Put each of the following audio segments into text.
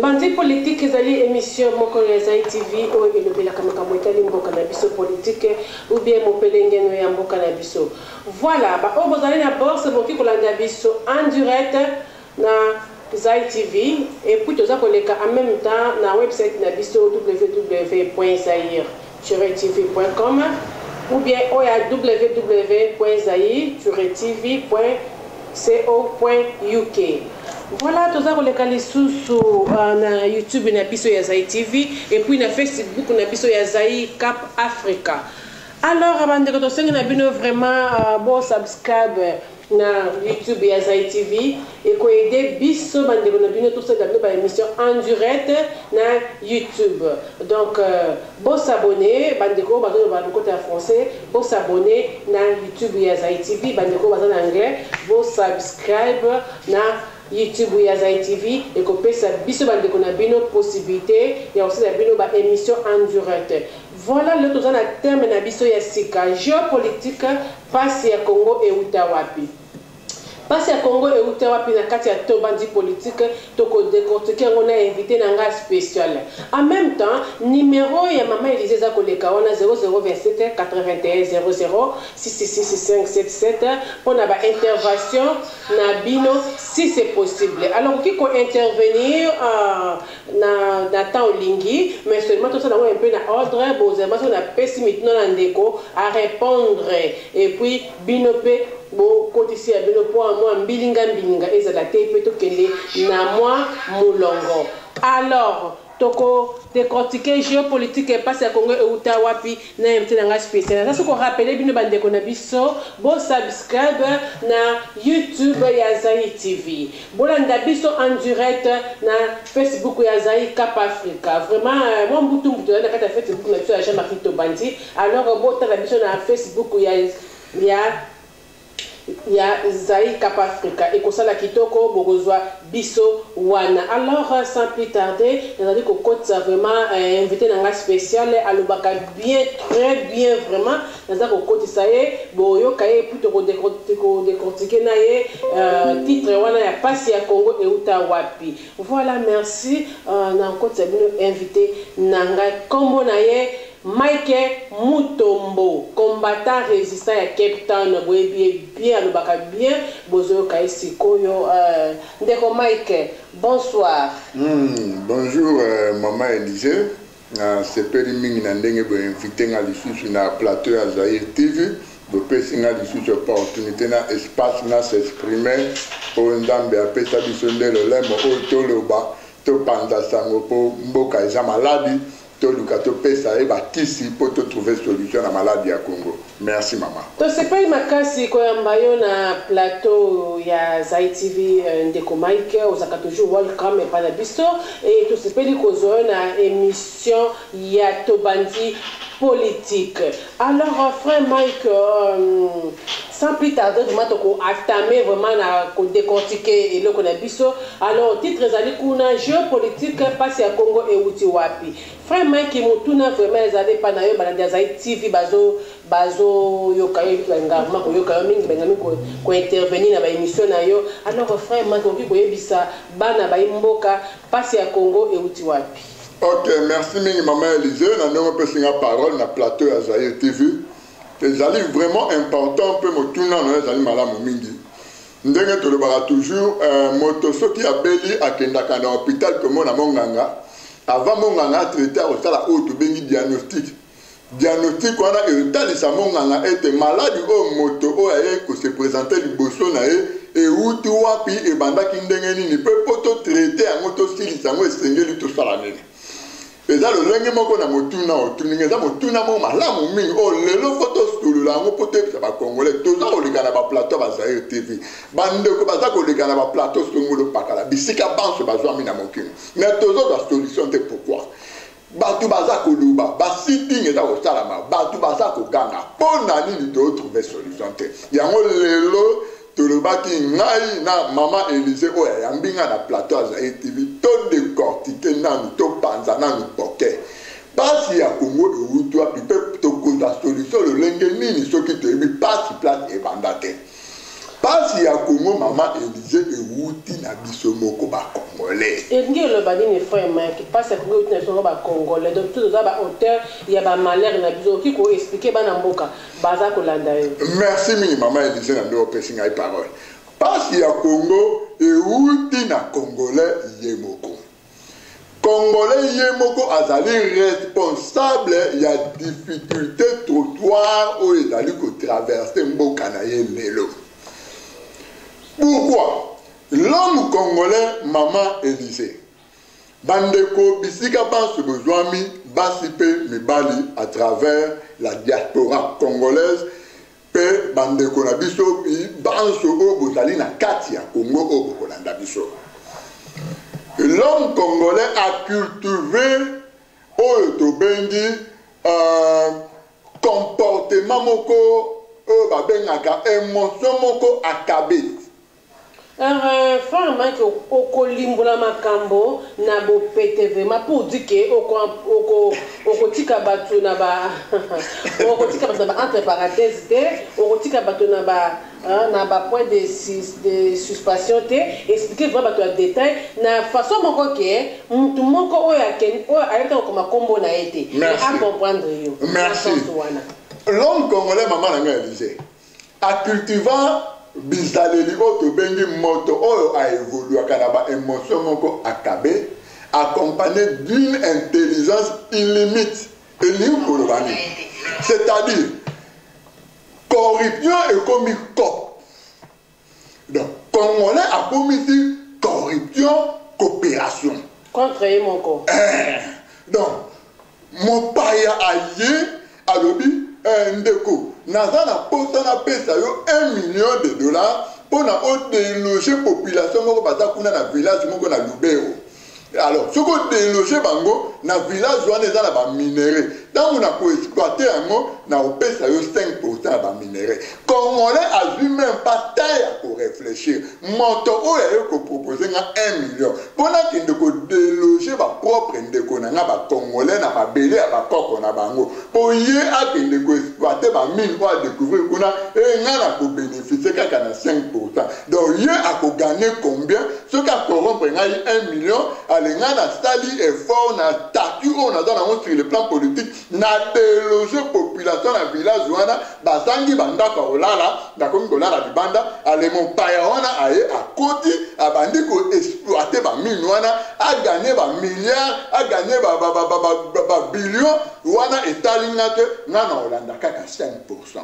Bandi politique ezali émission moko ya Zai TV oyo elobelaka makambo etali mboka na biso politique ou bien mopelengeno ya mboka na biso. Voilà, ba oyo bozali na bourse boki kolanda biso en direct na Zai TV et puis toza koleka en même temps na website na biso www.zair-tv.com ou bien oya www.zair-tv.co.uk. Voilà, tout ça, les sous na YouTube na biso ya Zai TV et puis na Facebook na biso ya Zai Cap Africa. Alors, avant de continuer, na bino vraiment bon subscribe na YouTube ya Zai TV et ko aider biso bande na bino tout ça dans nos émissions en direct na YouTube. Donc bon s'abonner bande ko bazo ba côté français, bon s'abonner na YouTube ya Zai TV bande ko bazo en anglais, bon subscribe na YouTube ya Zai TV et que pesa biso bande ko na bino possibilité ya aussi na bino ba émission en direct. Voilà le tout ça na terme na biso ya sika géopolitique passe ya Congo et Utawapi. Passe ya Congo et Utawapi na kati ya tobandi politique toko décortiquer on a invité nanga spécial. En même temps, numéro ya maman Elise za koleka on a 0027 81 00 666 pour na ba intervention na bino si c'est possible. Alors qui ko intervenir na temps lingi mais seulement tout ça dans un peu na ordre bozema so na pesi maintenant na ndeko à répondre et puis binope bon côté ici à bino pour moi mbilinga ezala te pe to kende na moi mulongo. Alors toko décortiquer géopolitique et passe à Congo et Utawapi na invité na spécial. Ça ce qu'on rappelle bino bande ko na biso bon subscribe na YouTube ya Zai TV. Bolanda biso en direct na Facebook ya Zai Cap Africa. Vraiment moi mbutu na kata Facebook na biso ya Jean-Marie Tobandi. Alors bon ta biso na Facebook ya Zai Cap Africa et comme ça la kitoko bogozwa biso wana. Alors sans plus tarder nous allons ko côté vraiment invité dans un spécial alobaka bien très bien vraiment nous allons ko côté ça y boyo kaye plutôt décortiquer na ye titre wana ya passe ya Congo et Utawapi. Voilà, merci na côté invité nanga kombo na ye Mike Mutombo, combattant résistant à Cape Town, bien, le baka bien, bozo kaisi koyo, ndeko Mike, bonsoir. Bonjour, maman Elise. C'est Périming Nandenge, invité à l'issue sur le plateau à Zair TV. Le président a l'issue sur l'opportunité, l'espace, de s'exprimer pour un dame à Pesa Bissonde, le lème, au Toloba, Topanda Sango, pour Mboka, et maladie. Tolukato pesa e batisi pour te trouver solution à la maladie à Congo. Merci maman. To c'est pas makasi ko yambayo na plateau ya Zai TV ndeko Mike ozaka toujours welcome et pas biso et to c'est pas likozo na émission ya tobandi politique. Alors frère Mike sans plus tarder je m'attends à entamer vraiment na ko décortiquer et le qu'on a biso. Alors titre ezali kuna géopolitique passe à Congo et Utawapi. Frère Mike mutuna vraiment ezali pa na yo balandi Zai TV bazo yokayo ngama ko yokayo mingi bengami ko intervenir na ba émission na yo. Alors frère Mike ko yebisa bana ba imboka passe à Congo et Utawapi. Ok, merci mingi maman Elise. Nous avons passé la parole dans le plateau à Zai TV. C'est vraiment important pour me tourner dans les animaux à mingi. Nous avons toujours moto ce qui a belli à Kendaka dans l'hôpital comme on a monganga. Avant monganga traité au sala auto bengi diagnostic. Diagnostic on a héritage sa monganga était malade au moto o aye ko se présenter liboso na e Utawapi e banda kindengeni ni peut poto traiter en moto style sango esengeli to sala nene. Et là, le lingue moko na motuna otuninga za motuna mo malamu mingi o lelo photo stulu la ngo pote ba congolais toza ko likana ba plateau ba Zair TV bande ko baza ko likana ba plateau songolo pakala bisika banso bazwa mina mokino mais tozo ba solution te pourquoi batu baza ko luba ba sitting za ko salama batu baza ko ganga pona nini to trouver solution te yango lelo tolobaki ngai na maman Elise oya yambinga na plateau à Zair TV to décortiquer nanu to panza nanu poke pasi ya Congo et Utawapi pe to koza solution le lenge nini soki to ebi pasi place e bandate pasi ya Congo maman Elise e wuti na biso moko ba Congo congolais. Et il y a le badin frère qui passe à Congo, il y a congolais. Donc tout ça, auteur, il y a malheur, il y a besoin qui peut expliquer Banamboka, Baza Kolanda. Merci mini maman Élisée na ndo pesi ngai parole. Parce ya Congo et outi na congolais yemoko. Congolais yemoko azali responsable ya difficulté trottoir ou ezali ko traverser mboka na ye lelo. Pourquoi? L'homme congolais maman Élisée. Bandeko bisika banse besoin basipe mibali à travers la diaspora congolaise pe bandeko na biso banse o bozali na kati ya Congo o bokolanda biso. L'homme congolais a cultivé oyo tobengi comportement moko oyo babengaka émotion moko akabe. Frère Mike, oko limbola makambo na bo PTV ma pour dire que oko tika batu na ba oko tika batu na ba entre parenthèses te oko tika batu na ba point de suspension te expliquer vraiment batu en détail na façon moko ke mutu moko oyo akeni oyo ayeta ko makombo na ete à comprendre yo. Merci. L'homme congolais maman na Élisée a cultivant bizaleli oto bengi moto oyo a évolué kanaba émotion moko akabe accompagné d'une intelligence illimite c'est-à-dire corruption et comme cop. Donc congolais a commis corruption coopération contre mon corps. Donc mon paya aye alobi ndeko nazana posa na pesa yo $1 million pour na déloger population moko baza kuna na village moko na Lubero. Alors ce qu'on déloger bango na village wana eza na ba minéraux tant on a ko exploiter yango na opesa yo 5% ya ba minéraux. Congolais a vu même pas taille pour réfléchir moto oyo yo ko proposer nga 1 million pona kende ko déloger ba propre ndeko na nga ba congolais na mabele ya ba koko na bango po ye akende ko exploiter ba mine pour découvrir kuna nga na ko bénéficier kaka na 5%. Donc ye a ko gagner combien ce qu'a corrompre nga 1 million alenga na stali effort na tatu on a dans sur le plan politique na déloger population na village wana basangi bandaka olala na komi kolala libanda ale mon paya wana aye akoti abandi ko exploiter ba mine wana a gagner ba milliards a gagner ba billions wana etalinga te ngana olanda kaka 5%.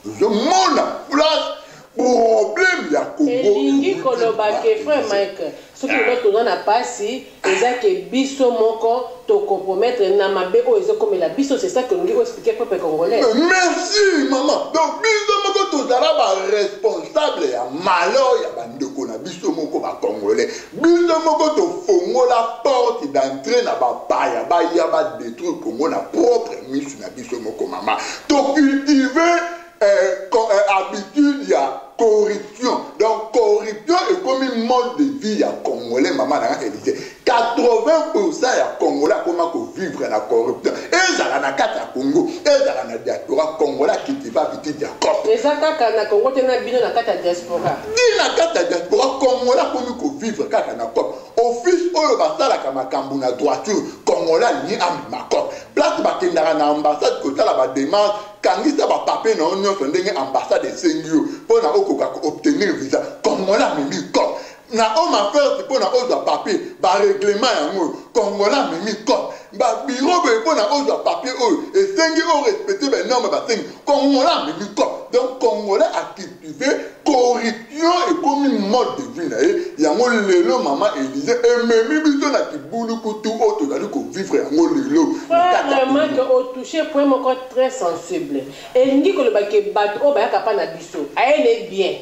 Je mona place problème ya Congo. Elingi koloba ke frère Mike ce que nous avons na pasi eza ke biso moko to compromettre na mabe o eza comme la biso c'est ça que nous lui expliquer peuple congolais. Merci maman. Donc biso moko tozala ba responsable ya malheur ya bandeko na biso moko ba congolais. Biso moko to fongola porte d'entrée na ba paya ba ya ba détruire Congo na propre mission na biso moko maman. To cultiver habitude, il y a corruption. Donc, corruption est comme un mode de vie à Congolais, maman n'a Élisée. 80% à Congolais comment vivre la corruption. Et ça la nakata Congo, et ça la diaspora Congolais qui va vite dire comme. Et ça kaka na Congo tena bino na kata diaspora. Di na kata diaspora Congolais comment vivre kaka na comme. Office oyo basala kama kambu na droiture Congolais ni am makop. Place bakendara na ambassade ko sala ba demande kangisa ba papier na onyo ndenge ambassade sengio pour na okoka obtenir visa Congolais mimi kop. Na homme affaire c'est pour na ozo papier ba règlement yango Congolais mimi kop. Ba bureau be pour na ozo papier oyo et sengi o respecter ben norme ba sengi Congolais mimi kop. Donc Congolais a cultivé corruption et comme une mode de vie là yango lelo maman Élisée et même biso na kibulu kutu auto dali ko vivre yango lelo. Vraiment que au toucher point moko très sensible. Et ndi ko le ba ke bat o ba ka pa na biso. Aye bien.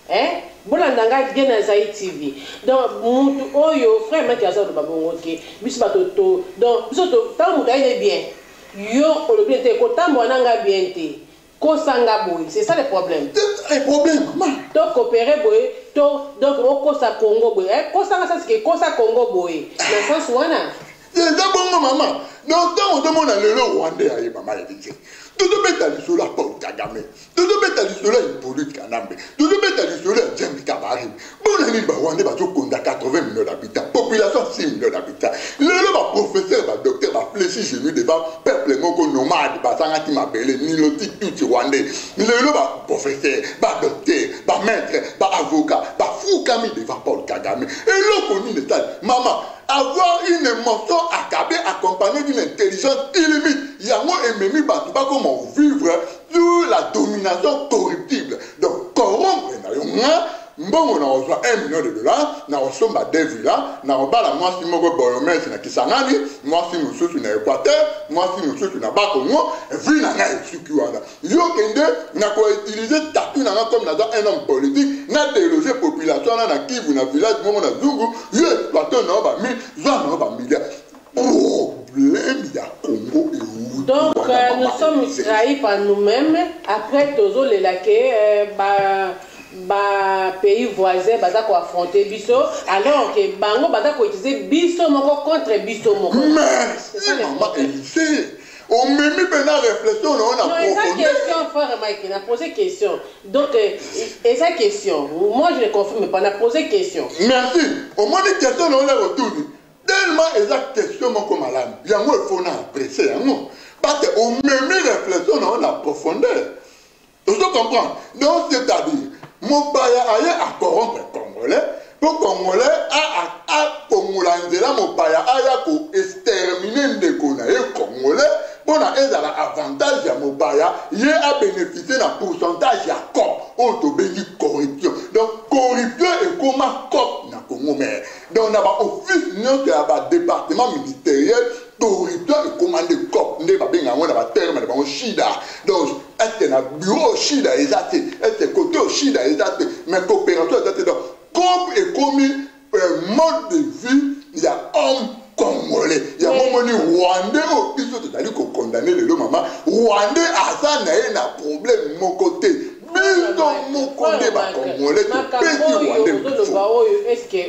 Hein? Bolandanga bien na Zai TV. Donc mutu oyo frère maki azo ba bongo ke biso ba to donc biso to tant mutu aye bien. Yo o le bien te ko tambo nanga bien te. Kosanga boy, c'est ça le problème. C'est le problème, maman. Donc coopérer boy, donc au Kosa Congo boy. Kosanga ça c'est que Kosa Congo boy. Dans le sens où on a. C'est d'abord maman. Donc tant on demande le Rwandais aye maman Élisée. tozobeta lisolo ya Paul Kagame, tozobeta lisolo ya Hippolyte Kanambe, tozobeta lisolo ya James Kabarebe. Bona nini Rwanda bazokonda 80 millions d'habitants, population 6 millions d'habitants. Lelo ba professeur, ba docteur, ba fléchi genou devant peuple moko nomade, ba sangati mabele, niloti tout Rwandais. Lelo ba professeur, ba docteur, ba maître, ba avocat, ba fukami devant Paul Kagame. Et l'autre ni l'état, maman, avoir une émotion accompagnée d'une intelligence illimite. Il y a moi et Mémi Batouba comment vivre sous la domination corruptible. Donc, corrompre, bon, on a reçu $1 million, on a reçu ma devila, on a reçu la moi si mon boyomètre c'est Kisangani, moi si nous sommes sur l'Équateur, moi si nous sommes sur la Bakongo, et vu la naïe sur Kuanda. Yo Kende, on a utilisé Tatou comme un homme politique, on a délogé la population, on a Kivu, on a village, on a Zougou, yo exploité, on a mis, milliards. Problème, il y a Congo et où. Donc, nous sommes trahis par nous-mêmes, après Tozo les laquais, pays voisins bazako affronter biso alors que bango bazako utiliser biso moko contre biso moko. Merci maman Élysée. On me met maintenant réflexion on a profonde. Question frère Mike, il a posé question. Donc et sa question, moi je le confirme pas, on a posé question. Merci. Au moins des questions on les retourne. Tellement exact question mon comme malade. Il y a moi il faut en apprécier moi. Parce qu'on me met réflexion on a profondeur. Tu comprends? Donc c'est-à-dire mon père a corrompre Congolais, pour Congolais a Congolanzela, mon père a exterminer des Congolais, pour l'avantage à mon père, il a bénéficié d'un pourcentage à corps, autobéni corruption. Donc, corruption est comme un corps dans le Congo. Donc, on a un office, un département ministériel. Corruption est commandé corps, on a un terme, on a un chida. Donc, est-ce qu'il y a un bureau chida exact, est-ce que côté chida exact, mais coopération exact. Donc, comme est commis un mode de vie, il y a homme congolais. Il y a un moment Rwandais, il faut condamner les deux mamans. Rwandais, à ça, il y a un problème de mon côté. Est-ce que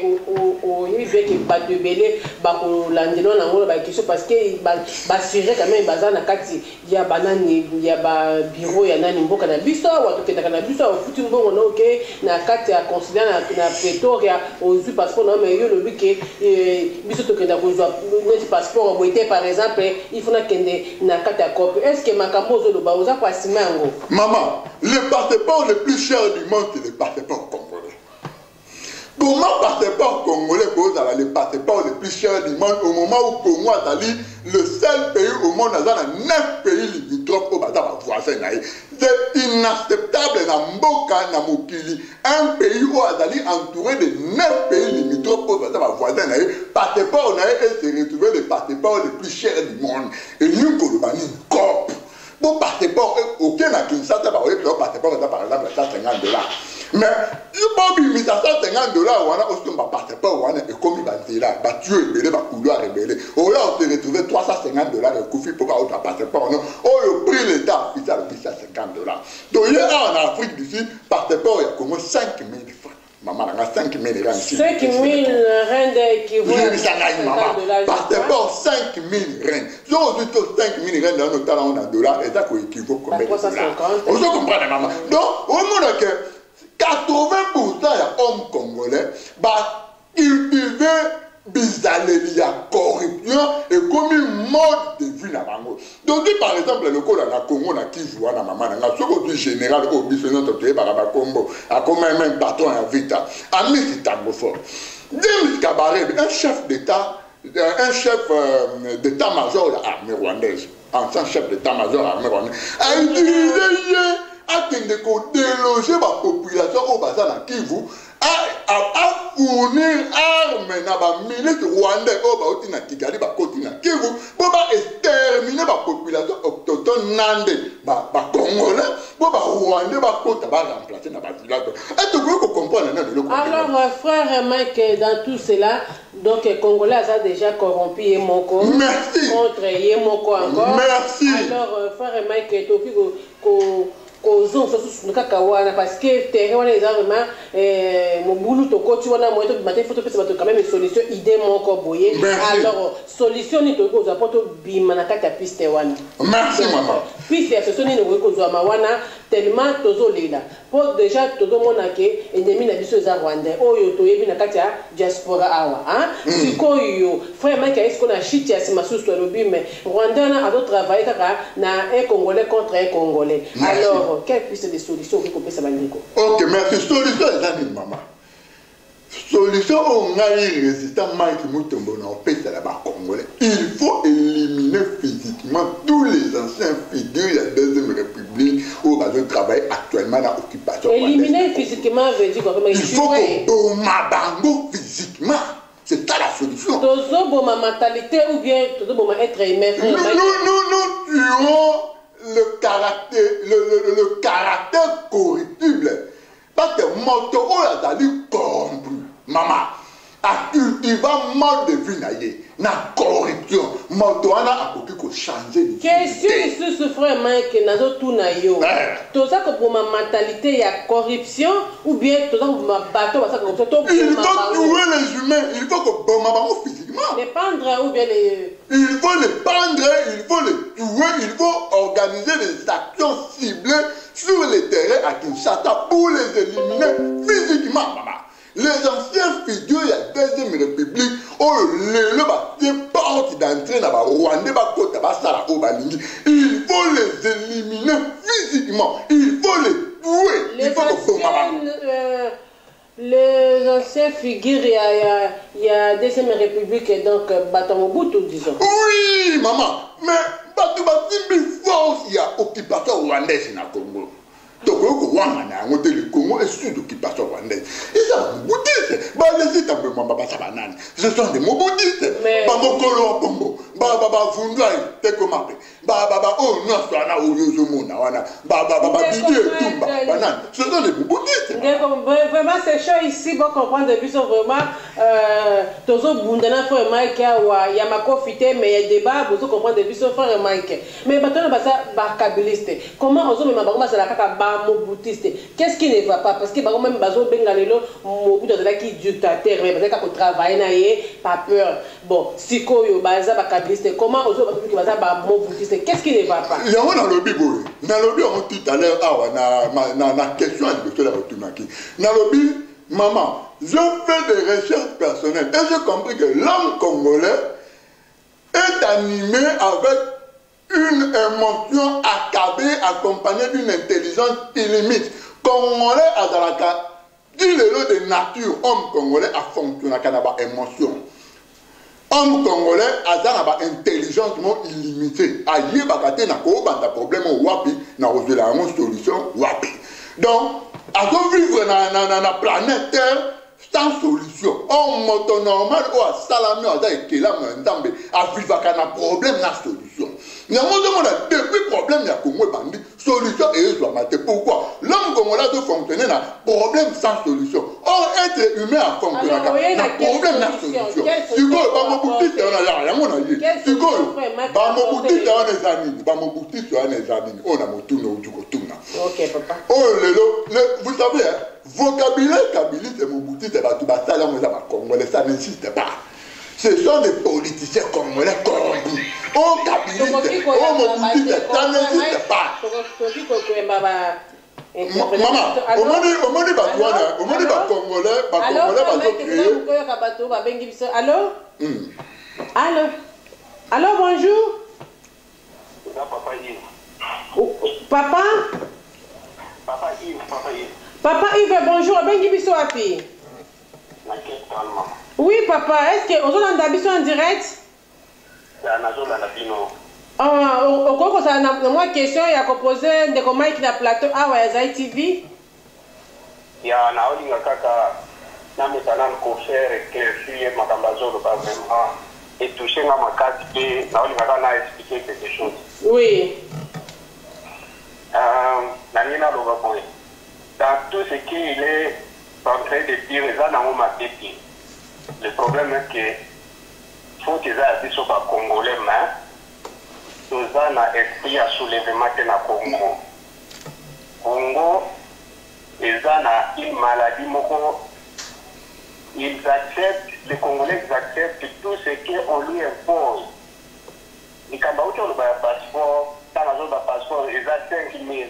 parce que quand même il y a banani il y a bureau il y a nani mboka na biso watu kenda na biso futi mbongo na OK na kati ya consulat na Pretoria ozu passeport na mais yo le bike biso to kenda ko zo net passeport boité par exemple il faut na kende na kati ya copie. Est-ce que makambo zo lo ba oza kwa simango maman le passeport le plus cher du monde c'est le passeport congolais. Comment passeport congolais pose à le passeport le plus cher du monde au moment où Congo a dit le seul pays au monde dans 9 pays limitrophes au bazar voisin. C'est inacceptable dans Mboka, dans Mokili, un pays où Azali entouré de 9 pays limitrophes au bazar voisin. Passeport et se retrouver le passeport le plus cher du monde. Et nous, Kolobani, COP. Pour passeport, aucun à Kinshasa, passeport par exemple $150. Mais si vous avez $150, on a aussi un passeport, on a commis là, tué, belé, couloir rebellé. On a retrouvé $350 de Koufi pour avoir un passeport. On a pris l'État, il a pris $150. Donc, il y a en Afrique d'ici, passeport, il y a comme 5 000 francs. Maman, on a 5 000 rand ici. 5 000 rand équivalent. Passeport 5 000 rand. Si on dit 5 000 rand dans nos talents en dollars, et ça équivaut combien de dollars? On se comprend, maman. Donc, au monde que 80% des hommes congolais, cultiver la corruption et comme une mode de vie. Donc, par exemple, le Congo, la Congo, la Kivu, la maman, la seconde général, au bisonant, par Combo, à comme un patron à Vita, à Messi Tangofor. James Kabarebe, un chef d'État, un chef d'état-major de l'armée rwandaise, ancien chef d'état-major de l'armée rwandaise, a utilisé à déloger la population au bazar dans Kivu, à fournir armes dans la milice rwandaise au Kigali, Kivu, pour exterminer la population autochtone nande, congolais, pour rwandais, remplacer dans la village. Est-ce que vous comprenez? Alors, frère Mike, dans tout cela, donc les Congolais a déjà corrompu Yemoko. Merci. Contre Yemoko encore. Merci. Alors, frère Mike, causons sur kakawana parce que terrain on est vraiment mon boulot to coach on a moyen de matin faut quand même une solution idée mon boyer alors solution ni to cause apporte bima na kata piste wana merci maman piste ya solution ni ko zo mawana tellement tozo lela pour déjà tozo mona ke ennemi na biso za rwandais oyo to yebi na kata diaspora awa hein sikoyo frère Mike est-ce qu'on a chiti à Simasusu lobi mais rwandais a d'autres travailler kaka na un congolais contre un congolais. Merci. Alors quelle piste de solution que peut ça bandiko? OK, merci. Solution est maman. Solution on a eu résultat Mike Mutombo na peste là-bas congolais. Il faut éliminer physiquement tous les anciens figures de la Deuxième République où on travaille actuellement dans l'occupation. Éliminer physiquement veut dire quoi? Il faut qu'on mabango physiquement. C'est ça la solution. Tozo boma mentalité ou bien tozo boma être humain. Nous tuons le caractère corruptible. Parce que Moto a dit corrompu. Maman, a cultivé mal de vie na corruption. Moto a changer. Question sur ce frère Mike nazo tuna yo. Toza ko boma mentalité il y a corruption ou bien toza ko boma bateau parce que corruption. Il faut tuer les humains, il faut que boma bango physiquement. Les pendre ou bien les il faut les pendre, il faut les tuer, il faut organiser des actions ciblées sur les terrains à Kinshasa pour les éliminer physiquement, maman. Les anciens figures de la Deuxième République, le porte d'entrée dans le Rwanda, il faut les éliminer physiquement, il faut les tuer. Les anciens figures, il y a Deuxième République, donc Batamobutu, disons. Oui, maman, mais Batamobutu, il y a occupation rwandaise dans le Congo. Donc, le Congo est sous l'occupation rwandaise. Et ça, bouddhistes, ce sont des mots bouddhistes. Bamokolo Bongo, Baba Fundraï, Tekomate, Baba Oh, Nasana, Oyozomona, Baba Didier, Tumba, Banane. Ce sont des mots bouddhistes. Vraiment, c'est chaud ici, pour comprendre depuis son vraiment. Tozo Bundana, frère Mike, il y a ma confité, mais il y a des débats, pour comprendre depuis son frère Mike. Mais maintenant, on va ça, barcabiliste. Comment on se met ma barbe, c'est la caca. Moboutiste. Qu'est-ce qui ne va pas? Parce que même Bazo Bengalelo, Mobutu qui est dictateur, mais parce qu'il travaille, pas peur. Bon, Sikoyo, Baza, Bakabiliste, comment on se dit Baza, Moboutiste? Qu'est-ce qui ne va pas? Il y a un lobby, dans le lobby, on dit tout à l'heure, la question de la Rotumaki. Dans le lobby, maman, je fais des recherches personnelles et j'ai compris que l'homme congolais est animé avec une émotion accablée, accompagnée d'une intelligence illimite. Congolais à Zalaka, dit le lot de nature, homme congolais a fonctionné à Kanaba émotion. Homme congolais a Zalaba intelligence illimitée. Aïe bakate na ko banda problème wapi na rosela une solution wapi. Donc, à vivre dans la planète Terre sans solution. On moto normal ou à salami à Zaïkela Mandambe à vivre un problème na solution. Il y a depuis problème, il y a Congo bandit, solution et eux doivent mater. Pourquoi? L'homme congolais doit fonctionner dans problème sans solution. Or, être humain à fonctionner dans problème sans solution. Si vous avez beaucoup de ok, papa. Oh, vous savez, vocabulaire Kabili, c'est mon boutique, c'est Congolais, ça n'existe pas. Ce sont des politiciens congolais corrompus. Oh, Kabili, oh, mon boutique, ça n'existe pas. Maman, au moment de Congolais, allô? Allô? Allô, bonjour? Papa? Papa Yves. Papa Yves, bonjour. Bengi biso api. Oui, papa. Est-ce que vous avez biso en direct? Au cours ça na moi question il y a composé de comment il a plateau ah ouais Zai TV. Ya na olinga kaka na metana ko faire que fille makambazo le pas vraiment et toucher na makati pe na olinga kana expliquer quelque chose. Oui. Nanina Logaboy. Dans tout ce qu'il est en train de dire, le problème est que faut qu'ils aient sur les Congolais, mais nous avons un esprit à soulèvement que na Congo. Congo, ils ont une maladie, ils acceptent, les Congolais acceptent tout ce qu'on lui impose. Et quand on a un passeport, quand on a un passeport, ils ont 5 000.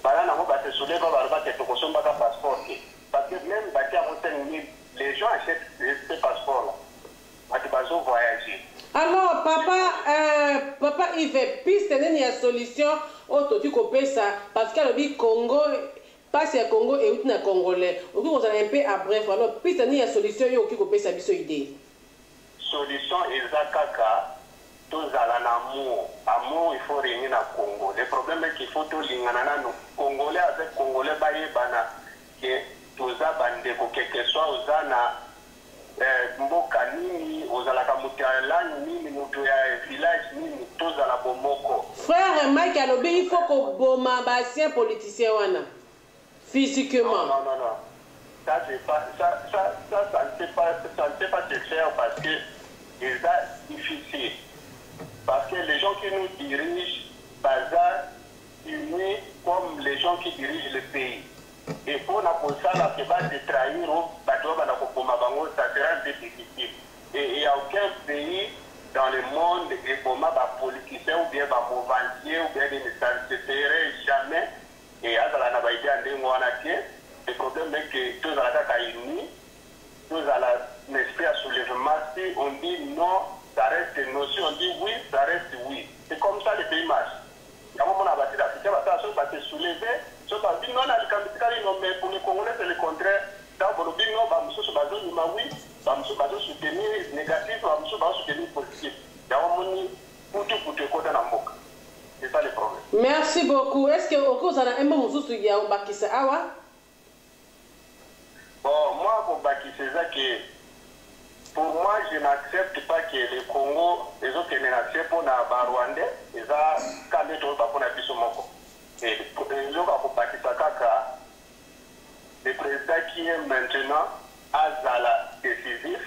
Voilà, on va se soulever, on va se soulever un passeport. Parce que même si on a 5 000, les gens achètent ces passeports-là. Ils vont voyager. Alors, papa Yves, piste il y a solution au tu copé ça parce que le Congo passe à Congo et où na Congolais. Au on a un peu à bref. Alors, piste il y a solution yo qui copé ça biso idée. Solution ezakaka tous à l'amour. Amour il faut réunir na Congo. Le problème est qu'il faut tout lingana na Congolais avec Congolais baye bana que tous à bande ko quelque soit uzana mboka nini ozalaka mutalani nini mutu ya village nini tozala bomoko. Frère Mike alobi il faut que boma basien politicien wana physiquement. Non. Ça ne peut pas se faire parce que c'est difficile. Parce que les gens qui nous dirigent bazar unis comme les gens qui dirigent le pays. Et pour la ça c'est pas de trahir ça sera difficile. Et il n'y a aucun pays dans le monde et pour ma politicien ou bien mauvancier ou bien ne s'intéresserait jamais. Et à la Nabaïdé le problème est que tous à la unis, tous à l'esprit à soulèvement, si on dit non, ça reste non, si on dit oui, ça reste oui. C'est comme ça le pays marche. Il y a un moment où on va se soulever. Non, mais pour les Congolais, c'est le contraire. Dans le but, non, oui, soutenir négatif, soutenir positif. C'est ça le problème. Merci beaucoup. Est-ce que au cours de la awa? Bon, moi, pour pour moi, je n'accepte pas que le Congo, les autres qui n'acceptent pas les Rwandais, ils ont quand même et le président qui est maintenant à Zala décisif,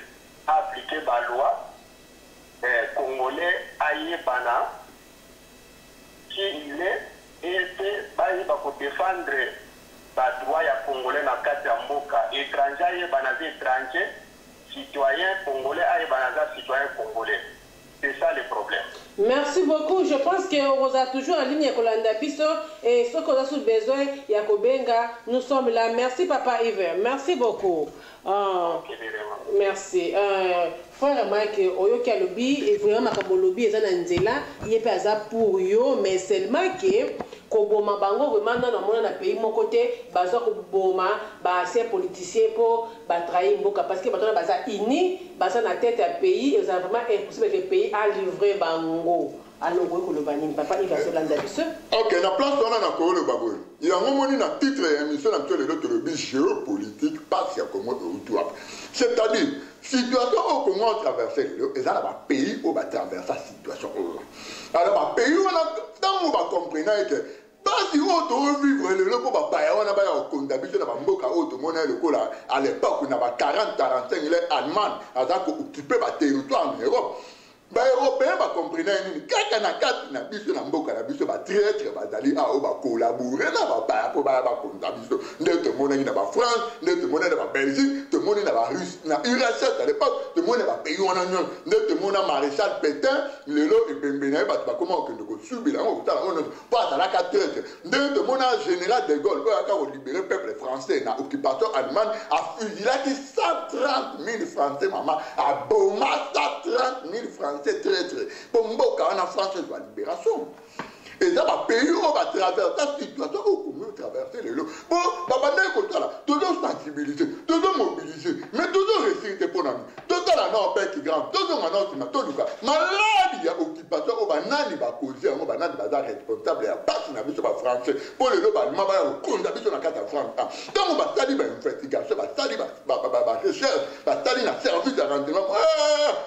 a appliqué la loi congolais Aïe-Bana, qui il est, et pour défendre le droit congolais dans le cadre de Mboka. Étranger Aïe-Bana, étranger, citoyen congolais Aïe-Bana, citoyen congolais. C'est ça le problème. Merci beaucoup. Je pense qu'on a toujours en ligne Kolanda Biso et ce qu'on a sous besoin, Yakobenga, nous sommes là. Merci Papa Yves. Merci beaucoup. Merci. Frère Mike, Oyoki Alobi, et vraiment Makabolobi, et Zananzela, il est pas ça pour yo, mais seulement que Koboma Bango, vraiment dans le pays, mon côté, Bazo Koboma, ces politiciens pour trahir Mboka, parce que maintenant, Baza ini, Baza na tête à pays, et vraiment impossible que le pays a livré Bango. Alors, papa, il va se lancer dessus. Ok, la place on a le babou. Il y a un moment où un titre émission dans le géopolitique passe à Congo autour. C'est-à-dire, situation au Congo a traversé, et ça va pays où va traverser la situation. Alors, pays où on a, tant on va comprendre que parce que on vivre le loco va pas on a pas au condamnation dans mboka auto mona le cola à l'époque on avait 40-45 les allemands à ça occupé ba territoire en Europe. Les Européens vont comprendre que na kati na biso na mboka na biso ba traître bazali a o ba collaborer na ba pa pour ba biso ndete mona na ba France ndete mona na ba Belgique te mona na ba Russie na URSS à l'époque te mona ba pays on a ndete mona maréchal Pétain lelo et bembena ba comment que ndeko subila on tala on pas à la traître ndete mona général de Gaulle quand a libéré peuple français na occupation allemande a fusillé 130 000 français maman a Boma 130 000 français c'est très très pour Mboka en France de la libération et ça va payer on va traverser la situation où on peut traverser les lots bon papa n'est pas là toujours sensibiliser toujours mobiliser mais toujours réciter pour nous toujours la non père qui grand toujours maintenant qui m'a tout cas malade il y a occupation au banani va causer on banani va responsable à pas na biso ba français pour les lots ba ma ba condamner sur la carte France donc on va tali ba investigation va tali ba recherche va tali na service de renseignement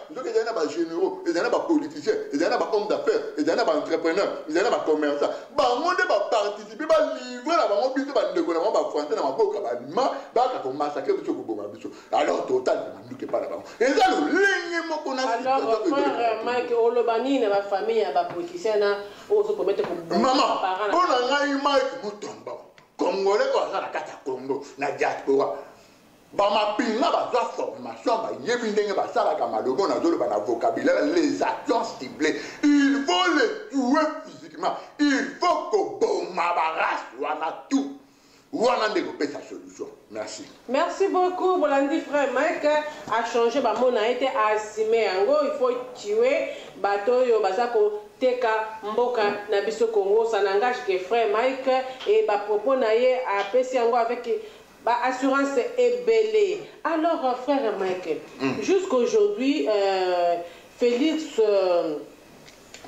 donc il y en a ba généraux il y en a ba politiciens il y en a ba hommes d'affaires il y en a ba entrepreneurs il y en a commerçant bango nde ba participer ba livrer la bango biso ba ndeko na ba français na maboka ba ma ba ka ko massacrer biso ko boma biso alors total na nduke pa na bango eza lo lengi moko na alors frère Mike olobani na ba famille ya ba politicien na o so promettre ko maman ona ngai Mike Mutomba congolais oyo aza na kati ya congo na diaspora bamapinga bazwa formation bayebi ndenge basalaka malobo nazoloba na vocabulaire les actions ciblées il faut les tuer physiquement il faut koboma barace wana tout wana nde kopesa solution. Merci. Merci beaucoup Bolandi frère Mike a changé ba mona été assumé yango il faut tuer bato yo bazako teka mboka na biso Congo ça n'engage que frère Mike et ba propos na ye a pesi yango avec ba assurance ebele. Alors frère Mike jusqu'aujourd'hui Félix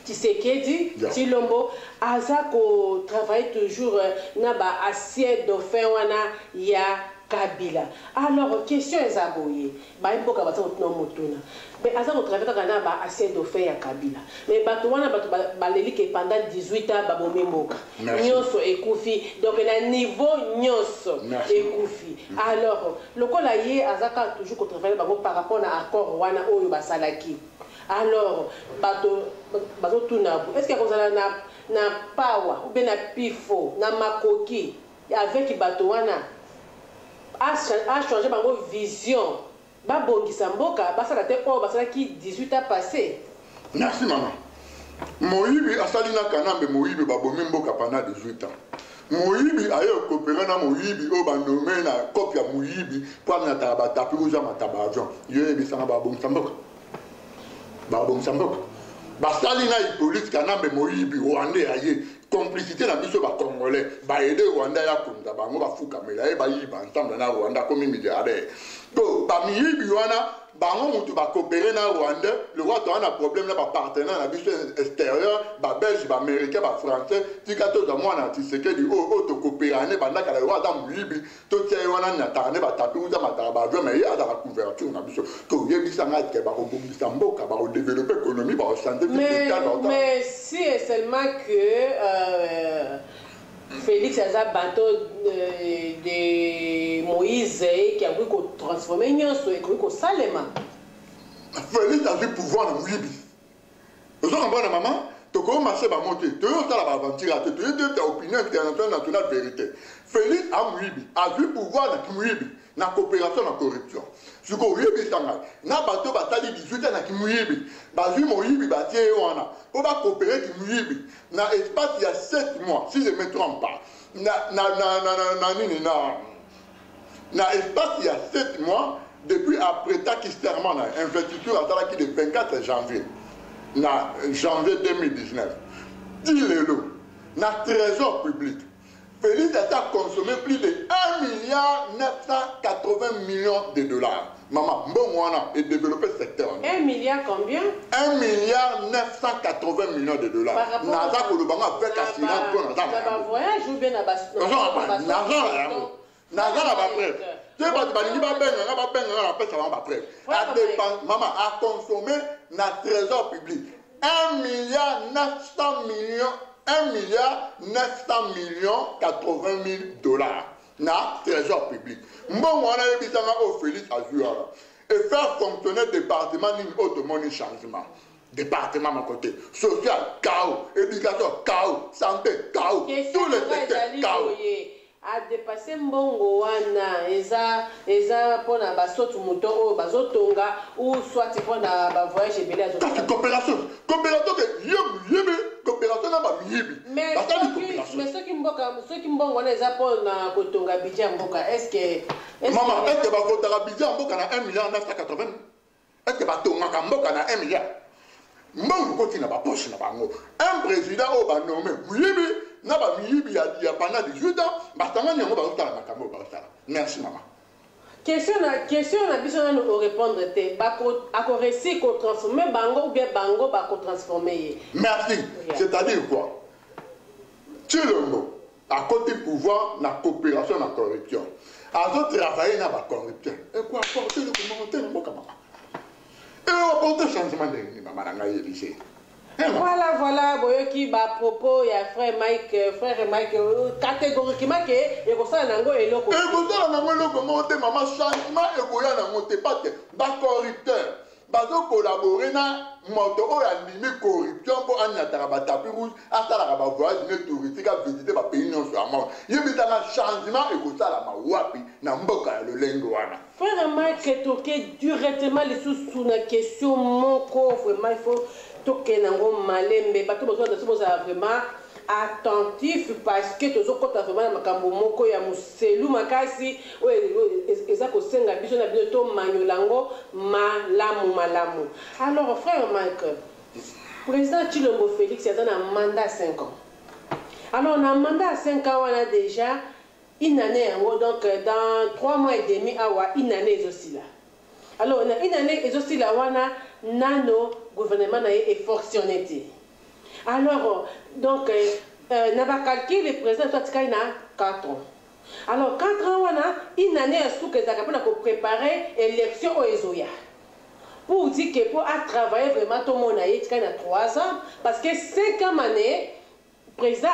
Tshisekedi Tshilombo azako travaille toujours na ba assiette dauphin wana ya Kabila. Alors question ezaboye ba mboka baza kotuna motuna mais azako travaille na ba assiette dauphin ya Kabila mais bato wana bato baleli ke pendant 18 ans ba bomé mboka nyonso ekufi donc na niveau nyonso ekufi. Alors lokola ye azaka toujours travailler bango par rapport na accord wana oyo basalaki. Alors bato tuna est-ce que kozala na power ou bien na pifo na makoki avec bato wana a changé bango vision babongisa mboka basala te o basala ki 18 ans passé. Merci maman. Moyibi asali na kanambe Moyibi babomi mboka pendant 18 ans. Moyibi ayo coopérer na Moyibi o bandomé na copie ya Moyibi pour na tabata puis uza matabajon yo ebisanga babongisa mboka. Babongisa mboka basali na Hippolyte Kanambe Moyibi Rwandais aye complicité na biso ba congolais ba aider Rwanda ya konza bango bafuka mela e ba yiba ensemble na Rwanda comme milliardaire to ba miyibi wana bango mutu ba coopérer na Rwanda le roi to a problème na ba partenaire na biso extérieur ba belge ba américain ba français tikato za mwana Tshisekedi o to coopérer banda kala roi da Moyibi to tie wana na tane ba tapi uza mataba ba jo mais ya da couverture na biso to yebisa ngati ba ko bongisa mboka ba ko développer économie ba santé mais si seulement que Félix Aza bateau de Moïse qui a voulu transformer Nyonso et que Salema. Félix a eu pouvoir dans Moïse. Vous avez compris maman? Tu as commencé à monter. Tu as aventure. Tu as ta opinion internationale vérité. Félix a eu pouvoir dans Moïse. Na coopération na corruption. Ce qu'on yebi sanga. Na bateau batali 18 ans na Moïse. Bazu Moïse batie wana. On va coopérer avec Moïse. Na espace il y a 7 mois si je ne me trompe pas. Na espace il y a 7 mois depuis après Takisterman investiture à Talaki le 24 janvier. Na janvier 2019. Dis-le na trésor public. Félix a consommé plus de 1,980 millions de dollars. Maman, bon, et développé le secteur. 1 milliard combien? 1,980 millions de dollars. Naza Kolobanga fait assurance pour Naza. Ça va voyage ou bien Naza maman a consommé notre trésor public 1,900 millions. 1,900 millions 80 000 dollars na trésor public. Bon, on a eu au Félix Azuara et faire fonctionner le département d'une autre monnaie changement. Département à côté. Social, chaos. Éducation, chaos. Santé, chaos. Tous les secteurs, chaos. A dépassé mbongo wana eza pona basotu moto o bazotonga ou soit pona ba voyage belé azo coopération que yebe coopération na ba miyebi mais ceux qui mbongo wana eza pona kotonga budget mboka est-ce que maman est-ce que ba kotonga budget mboka na 1,980 million est-ce que ba tonga mboka na 1 milliard mbongo kotina ba poche na bango un président o ba nommé miyebi na ba miyibi ya pendant 18 ans batanga nyango ba otala makambo ba otala. Merci maman. Question na biso na nous répondre te ba ko réussir ko transformer bango ou bien bango ba ko transformer. Merci. C'est-à-dire quoi? Tshilombo à côté pouvoir na coopération na corruption. Azo travailler na ba corruption. Et quoi apporter le commentaire mboka maman. Et apporter changement de maman na ngai lycée. Voilà, boyoki ba propos ya frère Mike catégoriquement que et comme ça nango eloko. Et comme ça nango eloko monte maman changement et boya nango te pas ba corrupteur. bazo collaborer na moto oyo animi corruption pour anyataka ba tapis rouge asala ba voyage touristique à visiter ba pays nyonso ya monde yebita na changement ekosala mawapi na mboka ya lolengo wana. Frère Mike toke directement les sous na question moko vraiment il faut toke nango malembe bato besoin de ça vraiment attentif parce que toujours quand vraiment na makambo moko ya muselu makasi eza ko senga biso na bino to manyolango malamu. Alors frère Mike, président Tshilombo Félix a un mandat 5 ans. Alors on a un mandat 5 ans, on a déjà une année, donc dans 3 mois et demi, une année aussi là. Alors on a une année aussi là, on a nano gouvernement est fonctionné. Alors donc n'a pas calculé le président toi il a 4 ans. Alors 4 ans on a une année sous que ça pour préparer l'élection au Ezoya. Pour dire que pour travailler vraiment tout le monde a 3 ans parce que 5 ans année président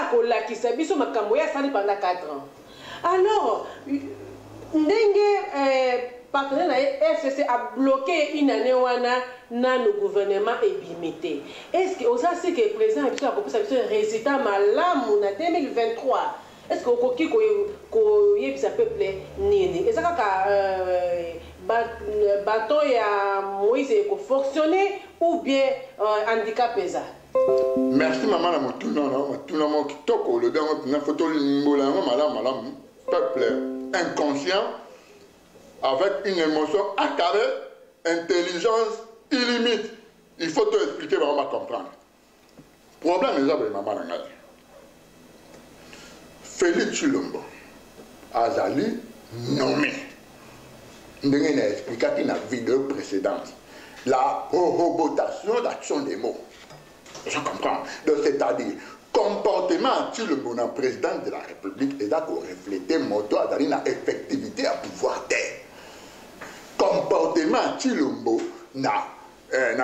qui s'est mis sur ma camouya pendant 4 ans. Alors partenaire FCC a bloqué une année dans le gouvernement et bimité. Est-ce que ça c'est que le président a proposé un résultat malam en 2023? Est-ce que vous avez dit peuple nini? Est-ce que bateau ya Moïse est fonctionné ou bien handicapé ça? Merci maman la motuna mon kitoko le dernier na photo limbola malam peuple inconscient avec une émotion accarée, intelligence illimite. Il faut te expliquer vraiment comprendre. Problème est avec maman Nangali. Félix Tshilombo Azali nommé. Nous avons expliqué dans la vidéo précédente la robotation d'action des mots. Je comprends. Donc c'est-à-dire comportement Tshilombo na président de la République et d'accord refléter moto Azali na effectivité à pouvoir d'être. Comportement Tshilombo na